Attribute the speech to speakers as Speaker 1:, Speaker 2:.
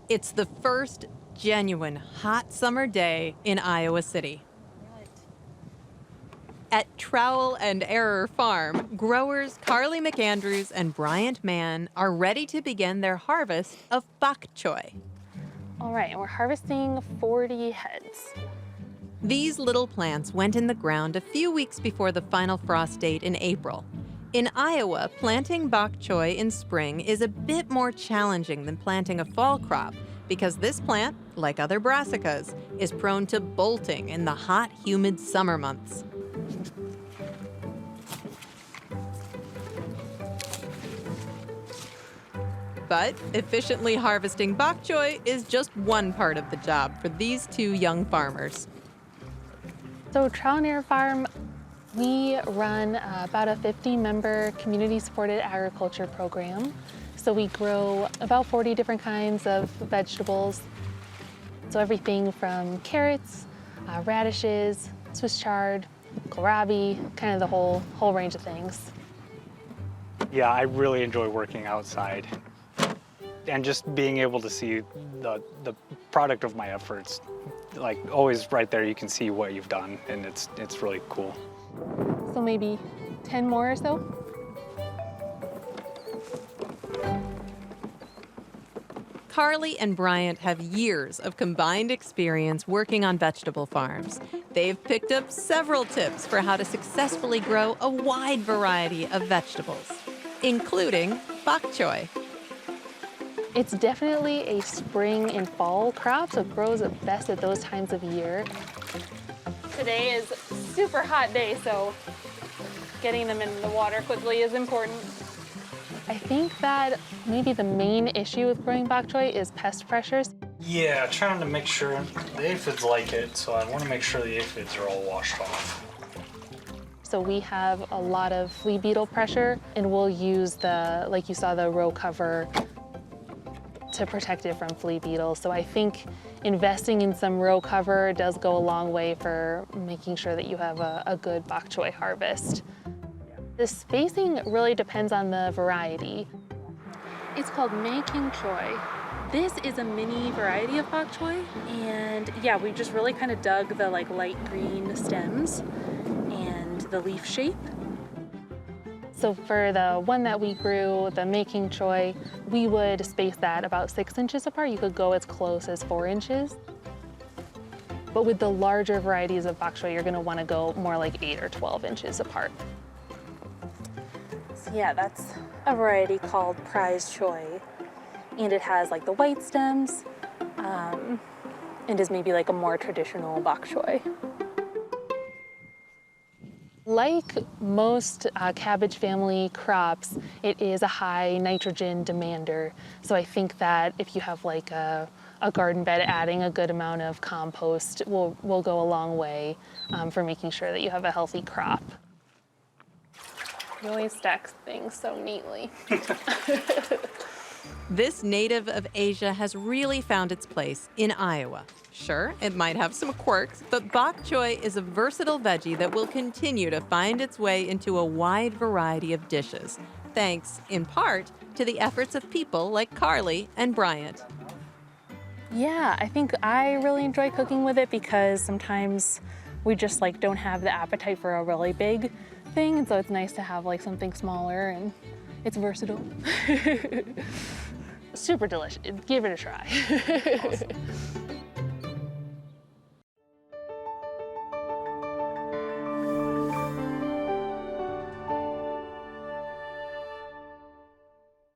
Speaker 1: It's the first genuine hot summer day in Iowa City. At Trowel and Error Farm, growers Carly McAndrews and Bryant Mann are ready to begin their harvest of Bok Choy.
Speaker 2: All right, and we're harvesting 40 heads.
Speaker 1: These little plants went in the ground a few weeks before the final frost date in April. In Iowa, planting bok choy in spring is a bit more challenging than planting a fall crop because this plant, like other brassicas, is prone to bolting in the hot, humid summer months. But efficiently harvesting bok choy is just one part of the job for these two young farmers.
Speaker 2: So Trowel and Error Farm, we run about a 50-member community-supported agriculture program. So we grow about 40 different kinds of vegetables. So everything from carrots, radishes, Swiss chard, kohlrabi, kind of the whole range of things.
Speaker 3: Yeah, I really enjoy working outside and just being able to see the product of my efforts. Like always right there, you can see what you've done, and it's really cool.
Speaker 2: So maybe 10 more or so.
Speaker 1: Carly and Bryant have years of combined experience working on vegetable farms. They've picked up several tips for how to successfully grow a wide variety of vegetables, including bok choy.
Speaker 2: It's definitely a spring and fall crop, so it grows best at those times of year. Today is a super hot day, so getting them in the water quickly is important. I think that maybe the main issue with growing bok choy is pest pressures.
Speaker 3: Yeah, trying to make sure the aphids like it, so I want to make sure the aphids are all washed off.
Speaker 2: So we have a lot of flea beetle pressure, and we'll use like you saw, the row cover to protect it from flea beetles. So I think investing in some row cover does go a long way for making sure that you have a good bok choy harvest. The spacing really depends on the variety. It's called Making Choy. This is a mini variety of bok choy, and yeah, we just really kind of dug the light green stems and the leaf shape. So for the one that we grew, the Making Choy, we would space that about 6 inches apart. You could go as close as 4 inches. But with the larger varieties of bok choy, you're gonna wanna go more like 8 or 12 inches apart. So yeah, that's a variety called Prize Choy. And it has like the white stems, and is maybe like a more traditional bok choy. Like most cabbage family crops, it is a high nitrogen demander. So I think that if you have like a garden bed, adding a good amount of compost will go a long way for making sure that you have a healthy crop. You always stack things so neatly.
Speaker 1: This native of Asia has really found its place in Iowa. Sure, it might have some quirks, but bok choy is a versatile veggie that will continue to find its way into a wide variety of dishes, thanks, in part, to the efforts of people like Carly and Bryant.
Speaker 2: Yeah, I think I really enjoy cooking with it because sometimes we just don't have the appetite for a really big thing, and so it's nice to have something smaller, and it's versatile. Super delicious. Give it a try.
Speaker 3: Awesome.